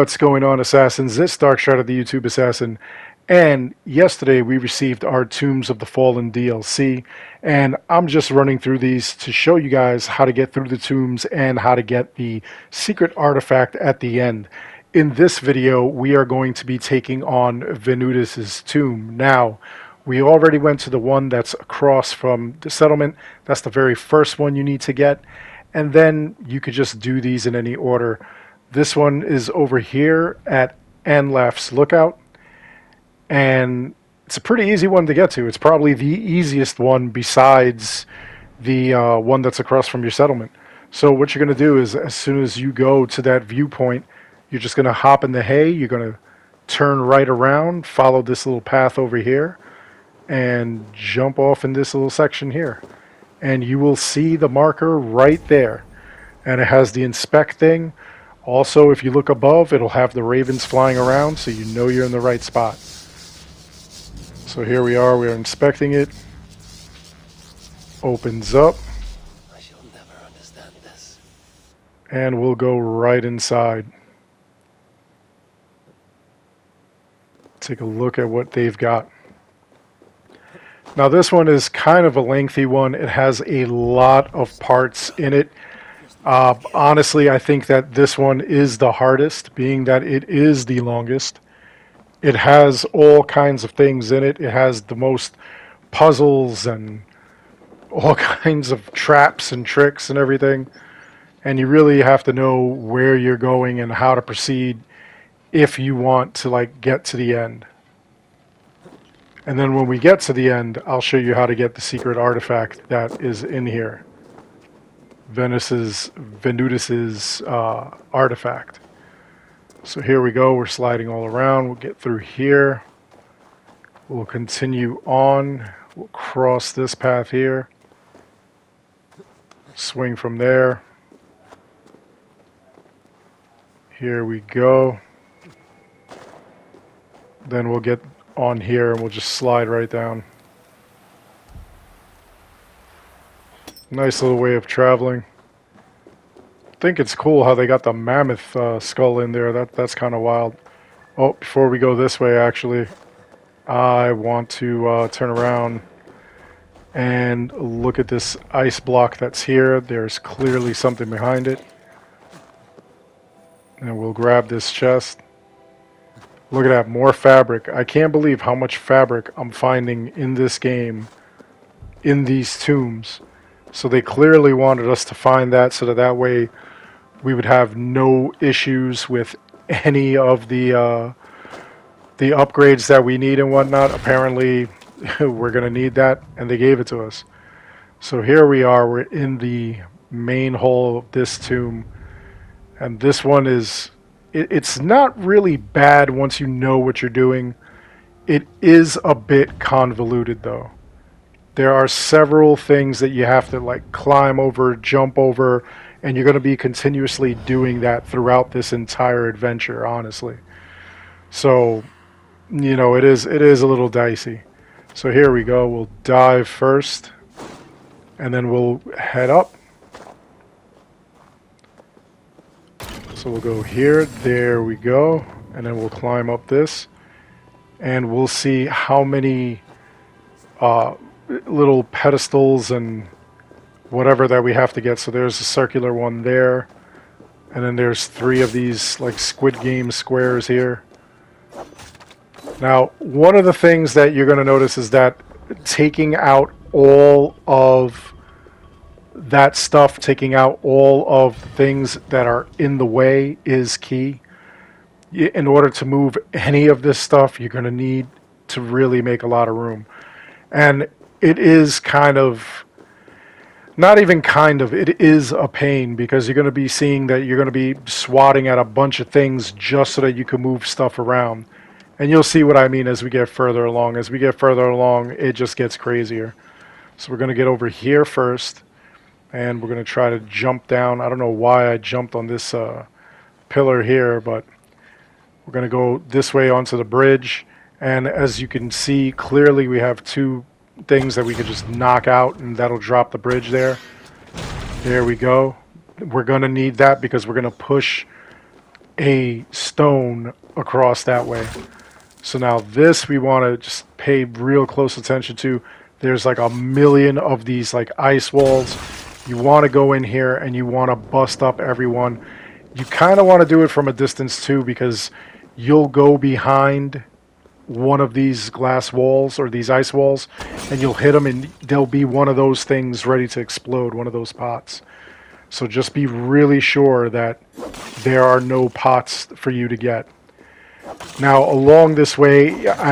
What's going on, Assassins? This is Darkstrider, the YouTube Assassin, and yesterday we received our Tombs of the Fallen DLC, and I'm just running through these to show you guys how to get through the tombs and how to get the secret artifact at the end. In this video, we are going to be taking on Venutius' tomb. Now, we already went to the one that's across from the settlement. That's the very first one you need to get, and then you could just do these in any order. This one is over here at Anlaf's Lookout, and it's a pretty easy one to get to. It's probably the easiest one besides the one that's across from your settlement. So what you're going to do is, as soon as you go to that viewpoint, you're just going to hop in the hay, you're going to turn right around, follow this little path over here, and jump off in this little section here. And you will see the marker right there. And it has the inspect thing. Also, if you look above, it'll have the ravens flying around, so you know you're in the right spot. So here we are inspecting it. Opens up. I shall never understand this. And we'll go right inside. Take a look at what they've got. Now this one is kind of a lengthy one. It has a lot of parts in it. Honestly, I think that this one is the hardest, being that it is the longest. It has all kinds of things in it. It has the most puzzles and all kinds of traps and tricks and everything. And you really have to know where you're going and how to proceed if you want to get to the end. And then when we get to the end, I'll show you how to get the secret artifact that is in here. Venutius's artifact. So here we go. We're sliding all around. We'll get through here. We'll continue on. We'll cross this path here. Swing from there. Here we go. Then we'll get on here and we'll just slide right down. Nice little way of traveling. I think it's cool how they got the mammoth skull in there. That's kind of wild. Oh, before we go this way, actually, I want to turn around and look at this ice block that's here. There's clearly something behind it. And we'll grab this chest. Look at that, more fabric. I can't believe how much fabric I'm finding in this game, in these tombs. So they clearly wanted us to find that so that way we would have no issues with any of the upgrades that we need and whatnot. Apparently, we're going to need that, and they gave it to us. So here we are. We're in the main hall of this tomb. And this one is... It's not really bad once you know what you're doing. It is a bit convoluted, though. There are several things that you have to climb over, jump over, and you're going to be continuously doing that throughout this entire adventure, honestly. So, you know, it is a little dicey. So here we go. We'll dive first, and then we'll head up. So we'll go here, there we go, and then we'll climb up this, and we'll see how many little pedestals and whatever that we have to get. So there's a circular one there, and then there's 3 of these Squid Game squares here. Now, one of the things that you're going to notice is that taking out all of that stuff, taking out all of things that are in the way is key. In order to move any of this stuff, you're going to need to really make a lot of room. And it is kind of, not even kind of, it is a pain, because you're going to be seeing that you're going to be swatting at a bunch of things just so that you can move stuff around. And you'll see what I mean as we get further along. As we get further along, it just gets crazier. So we're going to get over here first. And we're going to try to jump down. I don't know why I jumped on this pillar here, but we're going to go this way onto the bridge. And as you can see, clearly we have 2 things that we could just knock out, and that'll drop the bridge there. There we go. We're going to need that because we're going to push a stone across that way. So now this we want to just pay real close attention to. There's like a million of these like ice walls. You want to go in here and you want to bust up everyone. You kind of want to do it from a distance too, because you'll go behind one of these glass walls or these ice walls and you'll hit them and there'll be one of those things ready to explode, one of those pots. So just be really sure that there are no pots for you to get. Now along this way,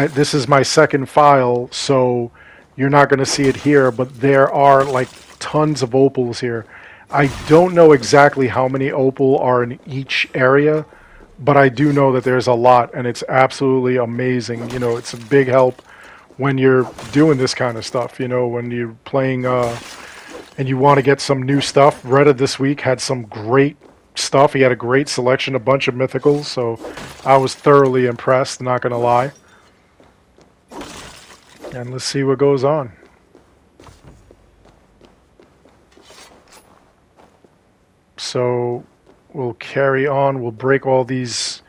this is my second file, so you're not going to see it here, but there are like tons of opals here. I don't know exactly how many opal are in each area, but I do know that there's a lot, and it's absolutely amazing. You know, it's a big help when you're doing this kind of stuff, you know, when you're playing and you want to get some new stuff. Reddit this week had some great stuff. He had a great selection, a bunch of mythicals, so I was thoroughly impressed, not going to lie. And let's see what goes on. So we'll carry on. We'll break all these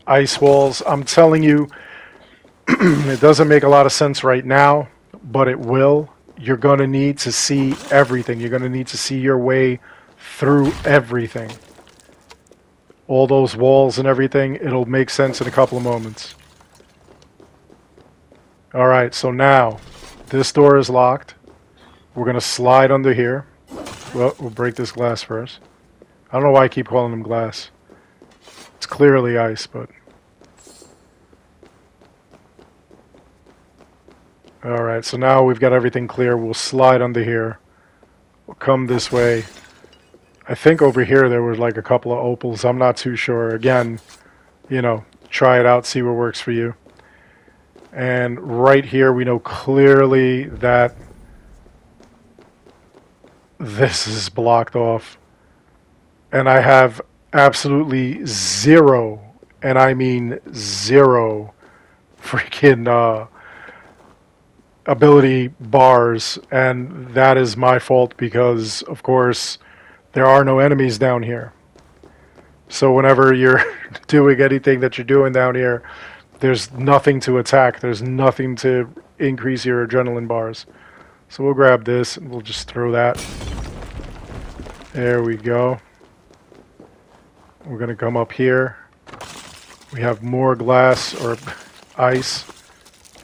ice walls. I'm telling you, it doesn't make a lot of sense right now, but it will. You're going to need to see everything. You're going to need to see your way through everything. All those walls and everything, it'll make sense in a couple of moments. Alright, so now, this door is locked. We're going to slide under here. Well, we'll break this glass first. I don't know why I keep calling them glass. It's clearly ice, but... Alright, so now we've got everything clear. We'll slide under here. We'll come this way. I think over here there were like a couple of opals. I'm not too sure. Again, you know, try it out, see what works for you. And right here we know clearly that this is blocked off. And I have absolutely zero, and I mean zero, freaking ability bars. And that is my fault because, of course, there are no enemies down here. So whenever you're doing anything that you're doing down here, there's nothing to attack. There's nothing to increase your adrenaline bars. So we'll grab this and we'll just throw that. There we go. We're going to come up here. We have more glass or ice.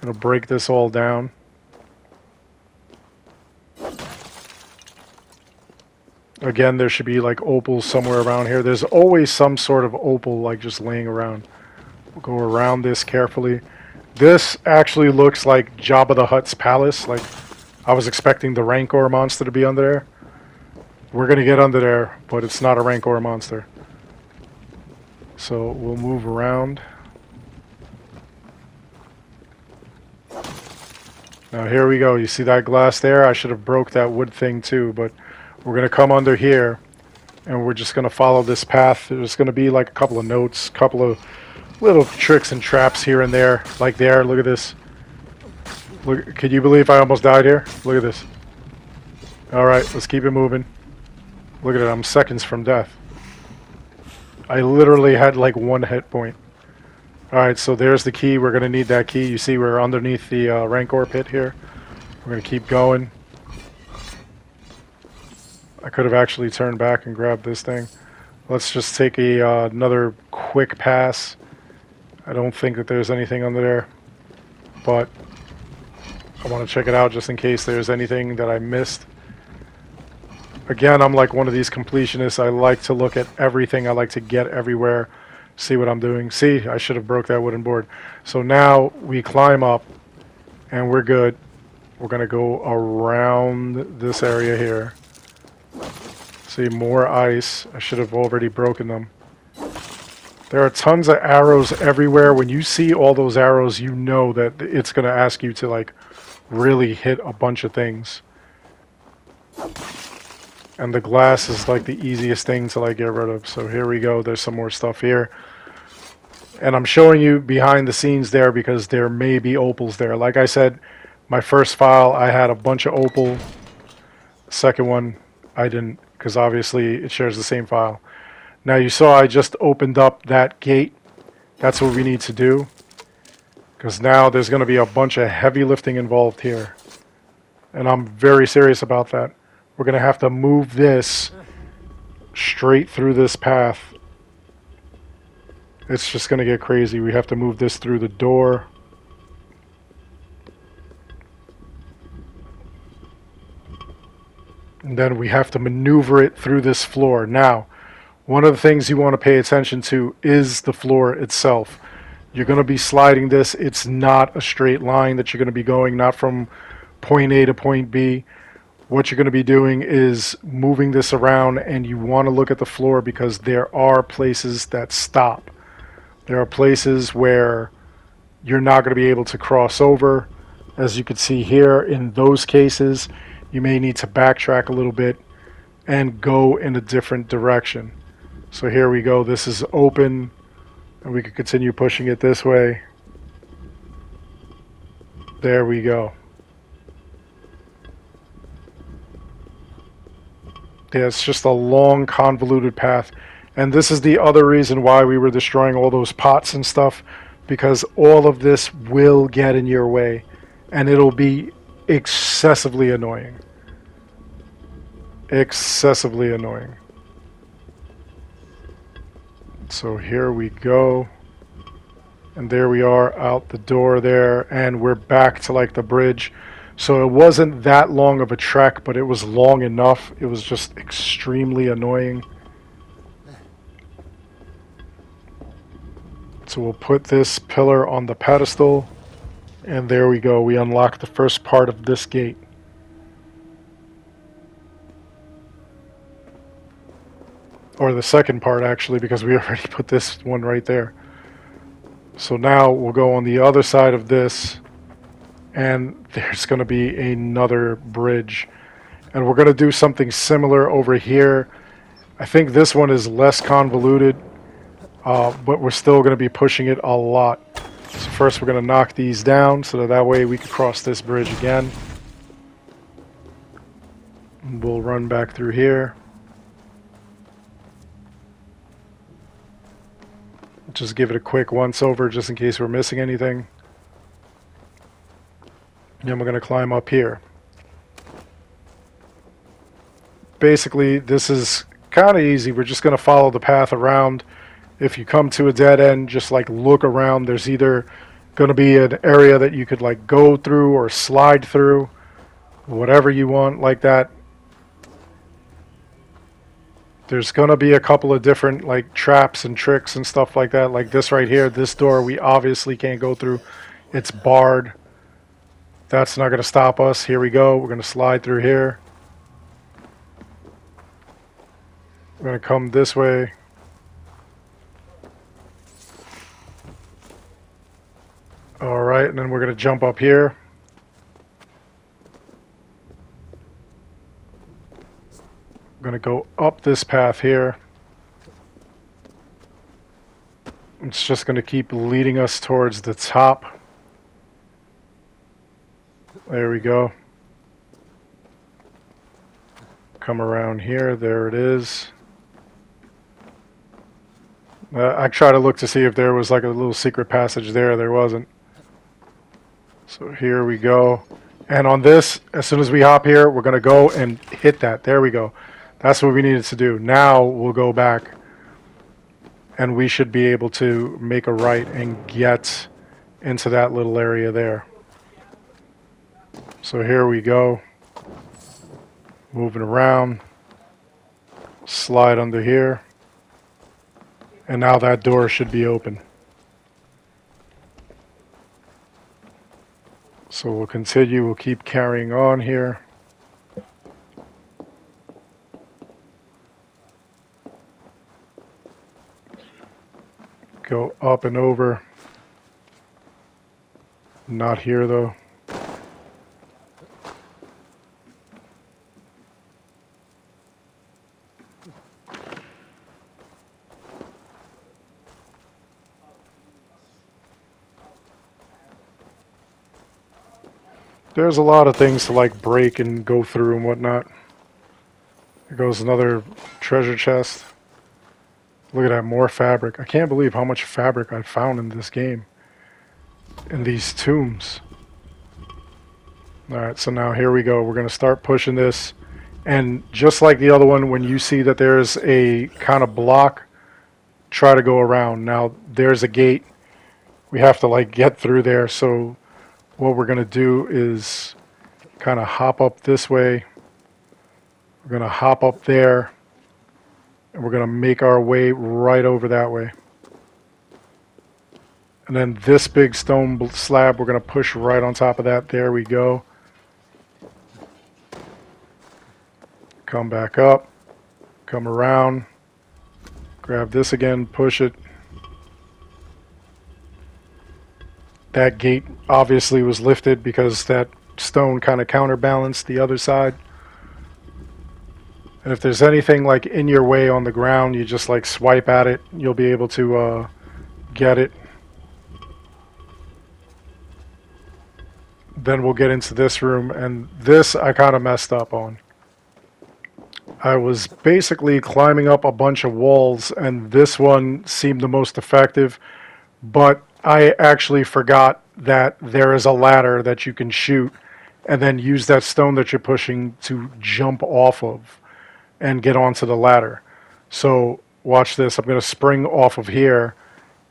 Going to break this all down. Again, there should be like opals somewhere around here. There's always some sort of opal like just laying around. We'll go around this carefully. This actually looks like Jabba the Hutt's palace. Like, I was expecting the Rancor monster to be under there. We're going to get under there, but it's not a Rancor monster. So we'll move around. Now here we go. You see that glass there? I should have broke that wood thing too, but we're going to come under here and we're just going to follow this path. There's going to be like a couple of notes, a couple of little tricks and traps here and there. Like there, look at this. Look, can you believe I almost died here? Look at this. Alright, let's keep it moving. Look at it, I'm seconds from death. I literally had like one hit point. Alright, so there's the key. We're going to need that key. You see we're underneath the Rancor pit here. We're going to keep going. I could have actually turned back and grabbed this thing. Let's just take another quick pass. I don't think that there's anything under there, but I want to check it out just in case there's anything that I missed. Again, I'm like one of these completionists. I like to look at everything. I like to get everywhere, see what I'm doing. See, I should have broke that wooden board. So now we climb up and we're good. We're going to go around this area here. See, more ice. I should have already broken them. There are tons of arrows everywhere. When you see all those arrows, you know that it's going to ask you to like really hit a bunch of things. And the glass is like the easiest thing to like get rid of. So here we go. There's some more stuff here. And I'm showing you behind the scenes there because there may be opals there. Like I said, my first file, I had a bunch of opal. Second one, I didn't, because obviously it shares the same file. Now you saw I just opened up that gate. That's what we need to do. Because now there's going to be a bunch of heavy lifting involved here. And I'm very serious about that. We're going to have to move this straight through this path. It's just going to get crazy. We have to move this through the door. And then we have to maneuver it through this floor. Now, one of the things you want to pay attention to is the floor itself. You're going to be sliding this. It's not a straight line that you're going to be going, not from point A to point B. What you're going to be doing is moving this around, and you want to look at the floor because there are places that stop. There are places where you're not going to be able to cross over. As you can see here, in those cases, you may need to backtrack a little bit and go in a different direction. So here we go. This is open, and we can continue pushing it this way. There we go. Yeah, it's just a long, convoluted path. And this is the other reason why we were destroying all those pots and stuff, because all of this will get in your way, and it'll be excessively annoying. Excessively annoying. So here we go. And there we are out the door there, and we're back to like the bridge. So it wasn't that long of a trek, but it was long enough. It was just extremely annoying. So we'll put this pillar on the pedestal, and there we go. We unlock the first part of this gate. Or the second part, actually, because we already put this one right there. So now we'll go on the other side of this, and there's going to be another bridge. And we're going to do something similar over here. I think this one is less convoluted, but we're still going to be pushing it a lot. So first we're going to knock these down so that way we can cross this bridge again. And we'll run back through here. Just give it a quick once over just in case we're missing anything. And then we're going to climb up here. Basically, this is kind of easy. We're just going to follow the path around. If you come to a dead end, just like look around. There's either going to be an area that you could like go through or slide through, whatever you want like that. There's going to be a couple of different like traps and tricks and stuff like that. Like this right here, this door we obviously can't go through. It's barred. That's not going to stop us. Here we go. We're going to slide through here. We're going to come this way. Alright, and then we're going to jump up here. I'm going to go up this path here. It's just going to keep leading us towards the top. There we go. Come around here. There it is. I tried to look to see if there was like a little secret passage there. There wasn't. So here we go. And on this, as soon as we hop here, we're going to go and hit that. There we go. That's what we needed to do. Now we'll go back and we should be able to make a right and get into that little area there. So here we go. Moving around. Slide under here. And now that door should be open. So we'll continue. We'll keep carrying on here. Go up and over. Not here though. There's a lot of things to like break and go through and whatnot. There goes another treasure chest. Look at that, more fabric. I can't believe how much fabric I found in this game. In these tombs. Alright, so now here we go. We're going to start pushing this. And just like the other one, when you see that there's a kind of block, try to go around. Now, there's a gate. We have to like get through there. So what we're going to do is kind of hop up this way. We're going to hop up there. And we're going to make our way right over that way. And then this big stone slab, we're going to push right on top of that. There we go. Come back up. Come around. Grab this again, push it. That gate obviously was lifted because that stone kind of counterbalanced the other side. And if there's anything like in your way on the ground, you just like swipe at it. You'll be able to get it. Then we'll get into this room, and this I kind of messed up on. I was basically climbing up a bunch of walls, and this one seemed the most effective, but I actually forgot that there is a ladder that you can shoot and then use that stone that you're pushing to jump off of and get onto the ladder. So watch this. I'm going to spring off of here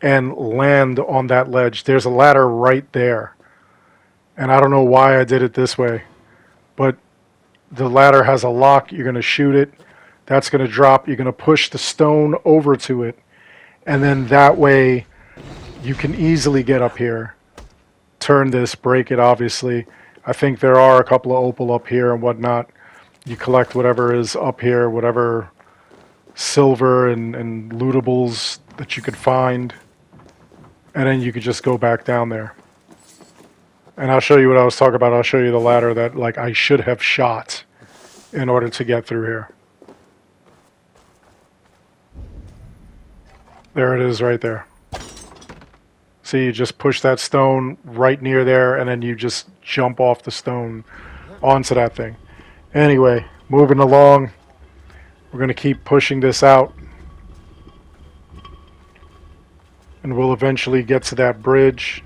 and land on that ledge. There's a ladder right there. And I don't know why I did it this way, but the ladder has a lock. You're going to shoot it. That's going to drop. You're going to push the stone over to it. And then that way you can easily get up here. Turn this, break it, obviously. I think there are a couple of opal up here and whatnot. You collect whatever is up here, whatever silver and lootables that you could find. And then you could just go back down there. And I'll show you what I was talking about. I'll show you the ladder that like I should have shot in order to get through here. There it is right there. See, you just push that stone right near there, and then you just jump off the stone onto that thing. Anyway, moving along. We're going to keep pushing this out. And we'll eventually get to that bridge.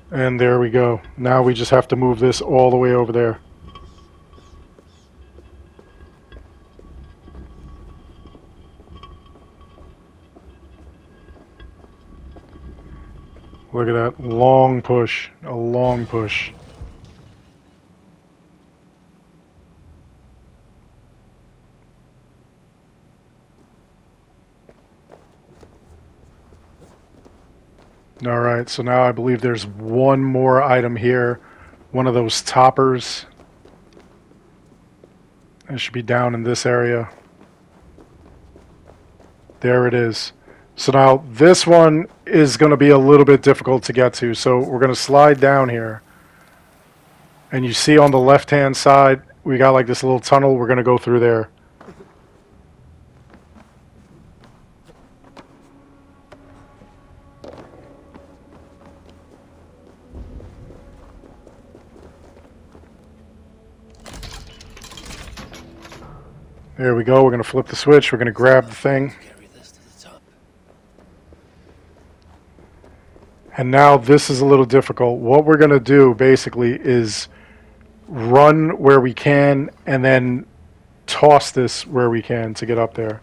And there we go. Now we just have to move this all the way over there. Look at that. Long push. A long push. Alright, so now I believe there's one more item here. One of those toppers. It should be down in this area. There it is. So now this one is going to be a little bit difficult to get to. So we're going to slide down here. And you see on the left-hand side, we got like this little tunnel. We're going to go through there. There we go. We're going to flip the switch. We're going to grab the thing. Carry this to the top. And now this is a little difficult. What we're going to do basically is run where we can and then toss this where we can to get up there.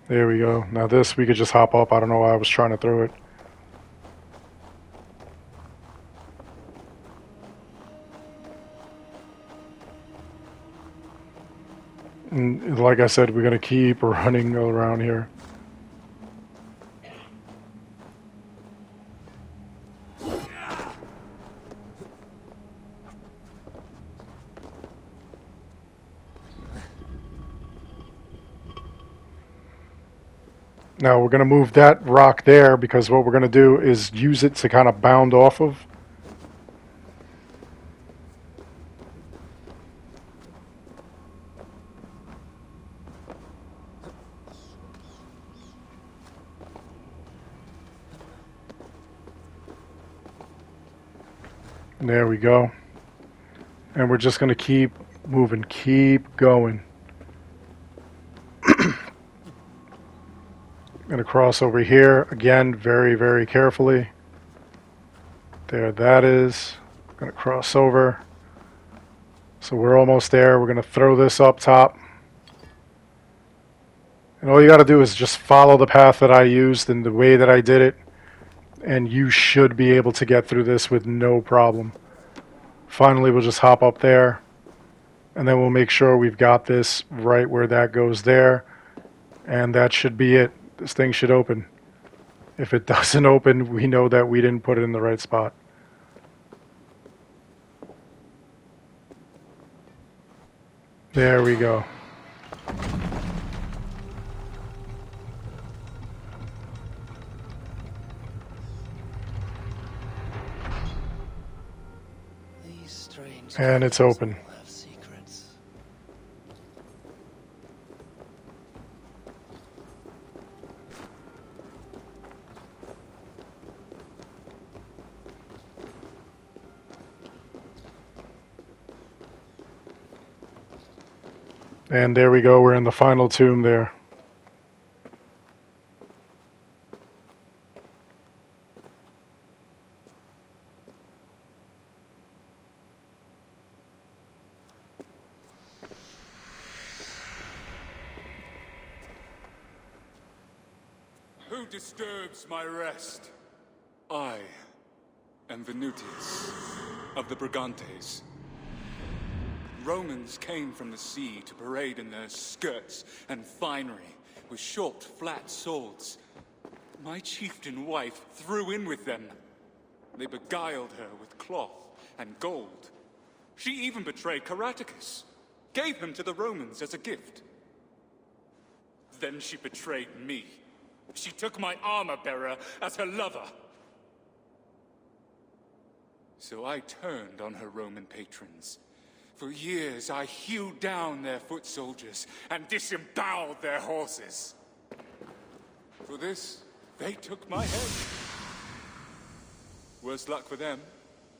There we go. Now this, we could just hop up. I don't know why I was trying to throw it. And like I said, we're going to keep running around here. Now we're going to move that rock there because what we're going to do is use it to kind of bound off of. And there we go. And we're just going to keep moving, keep going. Going to cross over here again, very, very carefully. There that is. Going to cross over. So we're almost there. We're going to throw this up top. And all you got to do is just follow the path that I used and the way that I did it. And you should be able to get through this with no problem. Finally, we'll just hop up there. And then we'll make sure we've got this right where that goes there. And that should be it. This thing should open. If it doesn't open, we know that we didn't put it in the right spot. There we go. These strange And it's creatures open. all have secrets. And there we go. We're in the final tomb there. Who disturbs my rest? I am Venutius of the Brigantes. Romans came from the sea to parade in their skirts and finery with short, flat swords. My chieftain wife threw in with them. They beguiled her with cloth and gold. She even betrayed Caraticus, gave him to the Romans as a gift. Then she betrayed me. She took my armor-bearer as her lover. So I turned on her Roman patrons. For years I hewed down their foot soldiers and disemboweled their horses. For this, they took my head. Worse luck for them.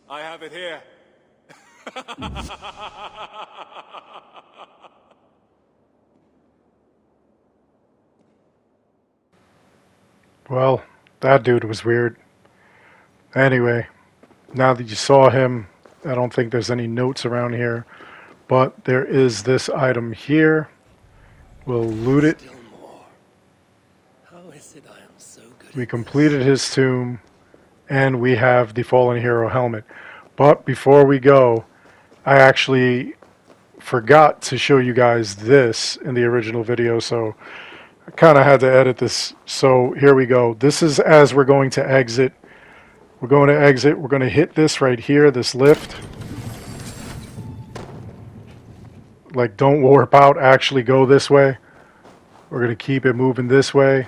I have it here. Well, that dude was weird. Anyway, now that you saw him, I don't think there's any notes around here. But there is this item here. We'll loot it. Still more. How is it I am so good We at completed his tomb. And we have the Fallen Hero helmet. But before we go, I actually forgot to show you guys this in the original video. So I kind of had to edit this. So here we go. This is as we're going to exit. We're going to exit. We're going to hit this right here, this lift. Like, don't warp out. Actually go this way. We're going to keep it moving this way.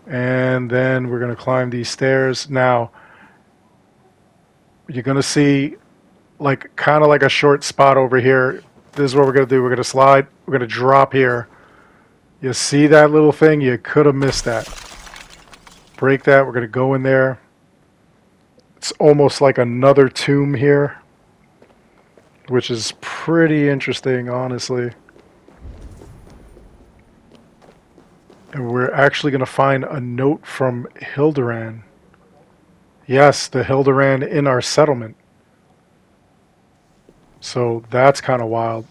And then we're going to climb these stairs. Now, you're going to see like kind of like a short spot over here. This is what we're going to do. We're going to slide. We're going to drop here. You see that little thing? You could have missed that. Break that. We're going to go in there. It's almost like another tomb here, which is pretty interesting, honestly. And we're actually going to find a note from Hilderan. Yes, the Hilderan in our settlement. So that's kind of wild.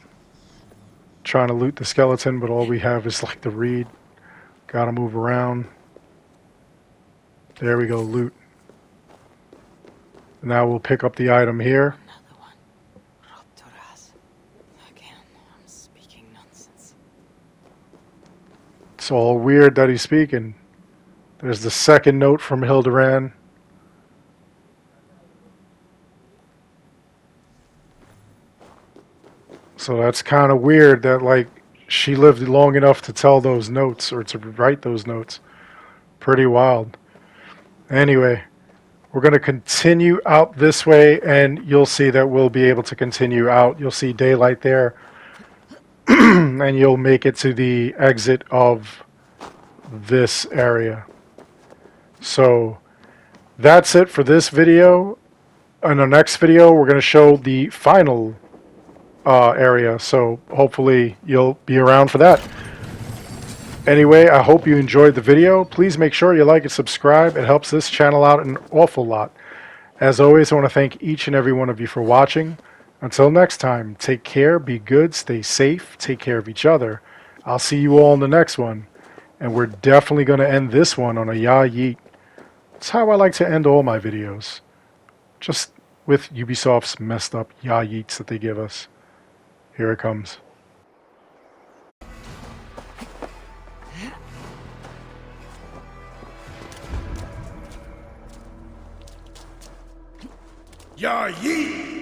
Trying to loot the skeleton, but all we have is like the reed. Gotta move around. There we go, loot. Now we'll pick up the item here. Another one. Raptoras. Again, I'm speaking nonsense. It's all weird that he's speaking. There's the second note from Hilderan. So that's kind of weird that like she lived long enough to tell those notes or to write those notes. Pretty wild. Anyway, we're going to continue out this way, and you'll see that we'll be able to continue out. You'll see daylight there, and you'll make it to the exit of this area. So that's it for this video. In the next video, we're going to show the final area, so hopefully you'll be around for that. Anyway, I hope you enjoyed the video. Please make sure you like and subscribe. It helps this channel out an awful lot. As always, I want to thank each and every one of you for watching. Until next time, take care, be good, stay safe, take care of each other. I'll see you all in the next one. And we're definitely going to end this one on a ya yeet. It's how I like to end all my videos. Just with Ubisoft's messed up ya yeets that they give us. Here it comes. Ya yeet!